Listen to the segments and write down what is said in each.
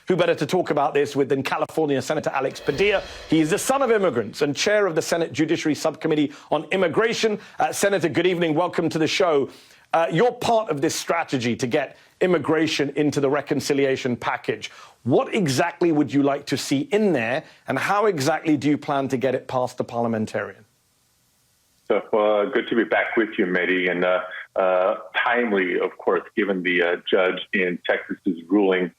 Who better to talk about this with than California Senator Alex Padilla? He's the son of immigrants and chair of the Senate Judiciary Subcommittee on Immigration. Senator, good evening. Welcome to the show. You're part of this strategy to get immigration into the reconciliation package. What exactly would you like to see in there, and how exactly do you plan to get it past the parliamentarian? So good to be back with you, Mehdi, and timely, of course, given the judge in Texas's ruling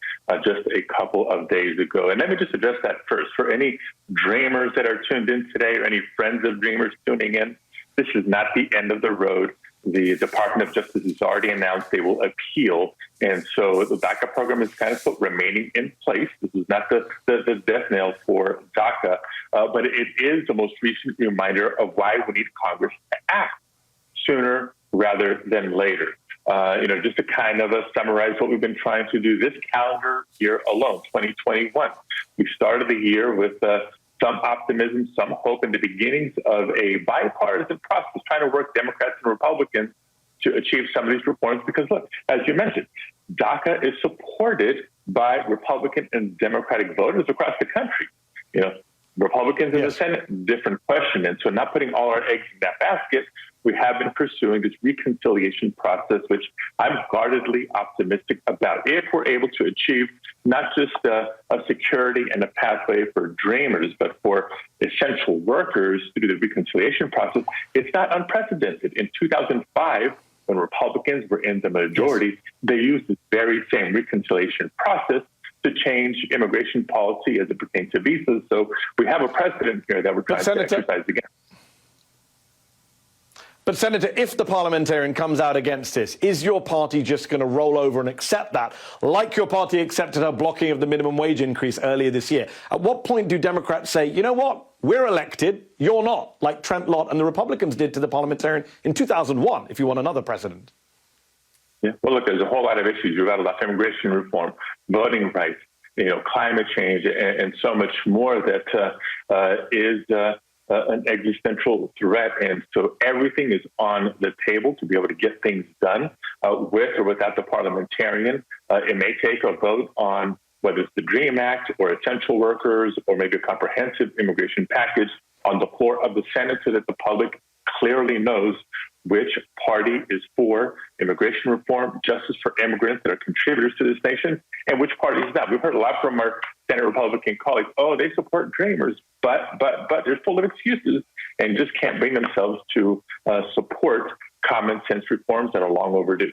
just a couple of days ago. And let me just address that first. For any dreamers that are tuned in today or any friends of dreamers tuning in, this is not the end of the road. The Department of Justice has already announced they will appeal. And so the DACA program is kind of still remaining in place. This is not the death knell for DACA, but it is the most recent reminder of why we need Congress to act sooner rather than later. Just to kind of summarize what we've been trying to do this calendar year alone, 2021. We started the year with some optimism, some hope in the beginnings of a bipartisan process, trying to work Democrats and Republicans to achieve some of these reforms. Because look, as you mentioned, DACA is supported by Republican and Democratic voters across the country. Republicans in the Senate, different question. And so not putting all our eggs in that basket, we have been pursuing this reconciliation process, which I'm guardedly optimistic about. If we're able to achieve not just a security and a pathway for dreamers, but for essential workers through the reconciliation process, it's not unprecedented. In 2005, when Republicans were in the majority, they used this very same reconciliation process to change immigration policy as it pertains to visas. So we have a precedent here that we're trying to exercise again. But, Senator, if the parliamentarian comes out against this, is your party just going to roll over and accept that, like your party accepted her blocking of the minimum wage increase earlier this year? At what point do Democrats say, you know what, we're elected, you're not, like Trent Lott and the Republicans did to the parliamentarian in 2001, if you want another precedent? Yeah, well, look, there's a whole lot of issues. You've got a lot of immigration reform, voting rights, climate change, and so much more that is an existential threat. And so everything is on the table to be able to get things done with or without the parliamentarian. It may take a vote on whether it's the DREAM Act or essential workers or maybe a comprehensive immigration package on the floor of the Senate so that the public clearly knows which party is for immigration reform, justice for immigrants that are contributors to this nation, and which party is not. We've heard a lot from our Senate Republican colleagues, they support dreamers, but they're full of excuses and just can't bring themselves to support common sense reforms that are long overdue.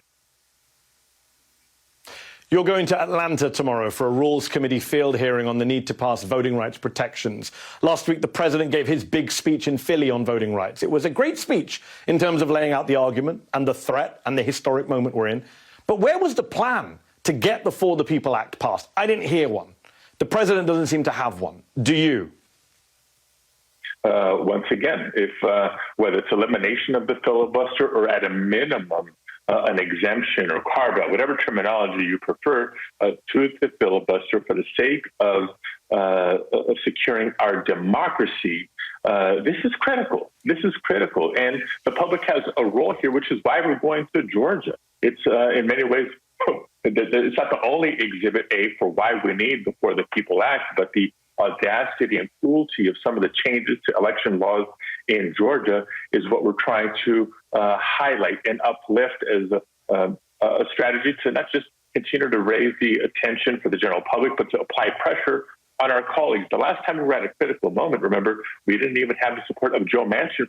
You're going to Atlanta tomorrow for a Rules Committee field hearing on the need to pass voting rights protections. Last week, the president gave his big speech in Philly on voting rights. It was a great speech in terms of laying out the argument and the threat and the historic moment we're in. But where was the plan to get the For the People Act passed? I didn't hear one. The president doesn't seem to have one. Do you? Once again, if whether it's elimination of the filibuster or at a minimum, an exemption or carve-out, whatever terminology you prefer, to the filibuster for the sake of securing our democracy, this is critical. This is critical. And the public has a role here, which is why we're going to Georgia. It's in many ways, it's not the only Exhibit A for why we need the For the People Act, but the audacity and cruelty of some of the changes to election laws in Georgia is what we're trying to highlight and uplift as a strategy to not just continue to raise the attention for the general public, but to apply pressure on our colleagues. The last time we were at a critical moment, remember, we didn't even have the support of Joe Manchin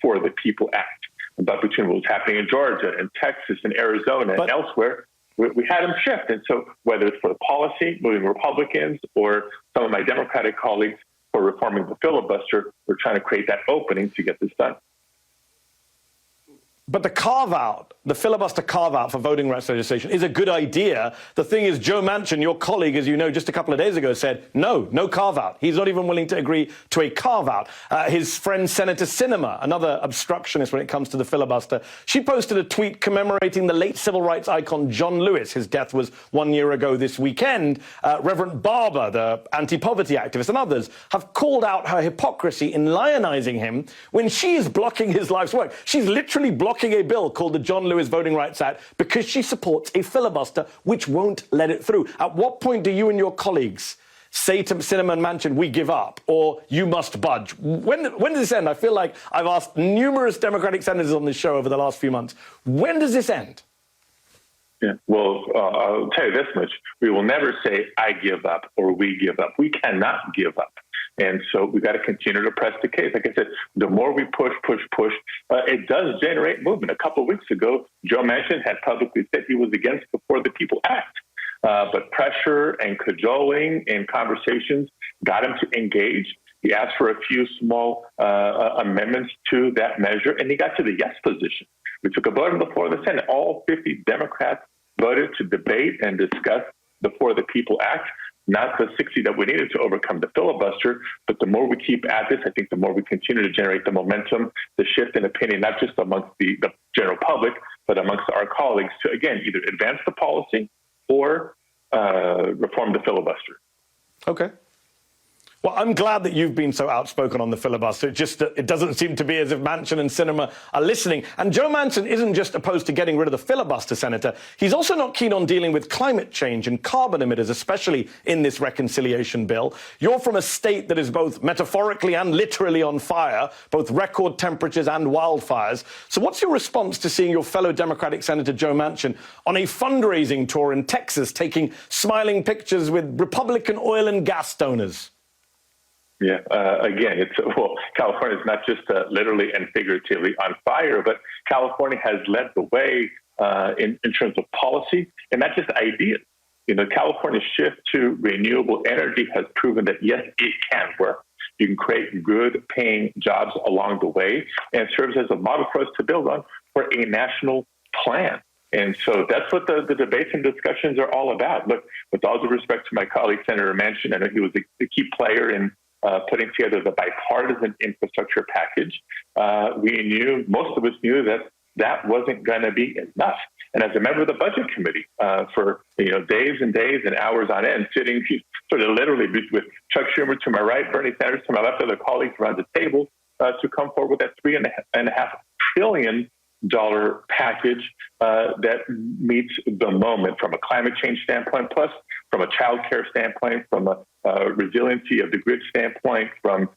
for the People Act. But between what was happening in Georgia and Texas and Arizona and elsewhere, we had them shift. And so whether it's for the policy, moving Republicans, or some of my Democratic colleagues for reforming the filibuster, we're trying to create that opening to get this done. But the carve-out, the filibuster carve-out for voting rights legislation is a good idea. The thing is, Joe Manchin, your colleague, as you know, just a couple of days ago said, no carve-out. He's not even willing to agree to a carve-out. His friend Senator Sinema, another obstructionist when it comes to the filibuster, she posted a tweet commemorating the late civil rights icon John Lewis. His death was 1 year ago this weekend. Reverend Barber, the anti-poverty activist, and others have called out her hypocrisy in lionizing him when she is blocking his life's work. She's literally blocking blocking a bill called the John Lewis Voting Rights Act because she supports a filibuster which won't let it through. At what point do you and your colleagues say to Sinema and Manchin, we give up, or you must budge? When does this end? I feel like I've asked numerous Democratic senators on this show over the last few months. When does this end? Yeah. Well, I'll tell you this much. We will never say, I give up or we give up. We cannot give up. And so we got to continue to press the case. Like I said, the more we push, it does generate movement. A couple of weeks ago, Joe Manchin had publicly said he was against the For the People Act. But pressure and cajoling and conversations got him to engage. He asked for a few small amendments to that measure, and he got to the yes position. We took a vote on the floor of the Senate. All 50 Democrats voted to debate and discuss the For the People Act, not the 60 that we needed to overcome the filibuster. But the more we keep at this, I think the more we continue to generate the momentum, the shift in opinion, not just amongst the general public, but amongst our colleagues to, again, either advance the policy or reform the filibuster. Okay. Well, I'm glad that you've been so outspoken on the filibuster. It doesn't seem to be as if Manchin and Sinema are listening. And Joe Manchin isn't just opposed to getting rid of the filibuster, Senator. He's also not keen on dealing with climate change and carbon emitters, especially in this reconciliation bill. You're from a state that is both metaphorically and literally on fire, both record temperatures and wildfires. So what's your response to seeing your fellow Democratic Senator Joe Manchin on a fundraising tour in Texas, taking smiling pictures with Republican oil and gas donors? Yeah, again, California is not just literally and figuratively on fire, but California has led the way in terms of policy and not just ideas. You know, California's shift to renewable energy has proven that, yes, it can work. You can create good paying jobs along the way, and serves as a model for us to build on for a national plan. And so that's what the debates and discussions are all about. Look, with all due respect to my colleague, Senator Manchin, I know he was a key player in putting together the bipartisan infrastructure package. Most of us knew that wasn't going to be enough. And as a member of the Budget Committee, for days and days and hours on end, sitting sort of literally with Chuck Schumer to my right, Bernie Sanders to my left, other colleagues around the table, to come forward with that $3.5 trillion package that meets the moment from a climate change standpoint, plus from a child care standpoint, from a resiliency of the grid standpoint, from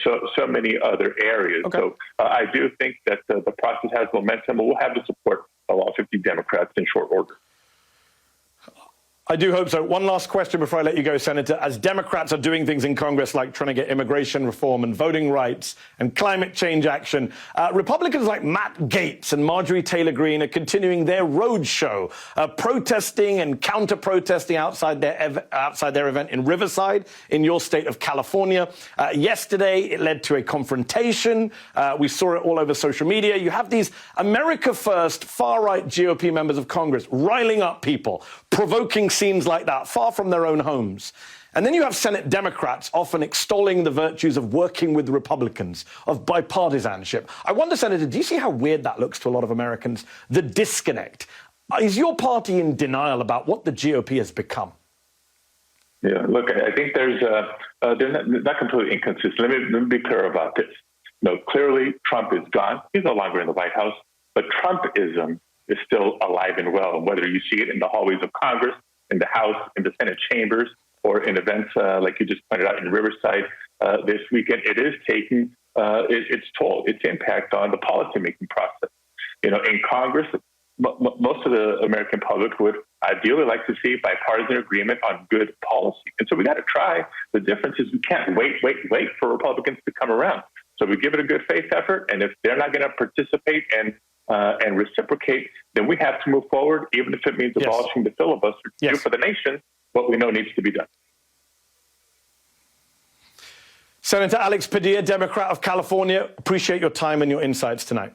so many other areas. Okay. So I do think that the process has momentum, and we'll have the support of all 50 Democrats in short order. I do hope so. One last question before I let you go, Senator. As Democrats are doing things in Congress like trying to get immigration reform and voting rights and climate change action, Republicans like Matt Gaetz and Marjorie Taylor Greene are continuing their roadshow, protesting and counter-protesting outside their event in Riverside in your state of California. Yesterday, it led to a confrontation. We saw it all over social media. You have these America First far-right GOP members of Congress riling up people, provoking scenes like that, far from their own homes. And then you have Senate Democrats often extolling the virtues of working with Republicans, of bipartisanship. I wonder, Senator, do you see how weird that looks to a lot of Americans, the disconnect? Is your party in denial about what the GOP has become? Yeah, look, I think they're not completely inconsistent. Let me be clear about this. Clearly Trump is gone. He's no longer in the White House, but Trumpism is still alive and well. And whether you see it in the hallways of Congress, in the House, in the Senate chambers, or in events like you just pointed out in Riverside this weekend, it is taking its toll, its impact on the policymaking process. In Congress, most of the American public would ideally like to see bipartisan agreement on good policy. And so we got to try. The difference is we can't wait for Republicans to come around. So we give it a good faith effort, and if they're not going to participate and reciprocate, then we have to move forward, even if it means abolishing the filibuster to do for the nation what we know needs to be done. Senator Alex Padilla, Democrat of California, appreciate your time and your insights tonight.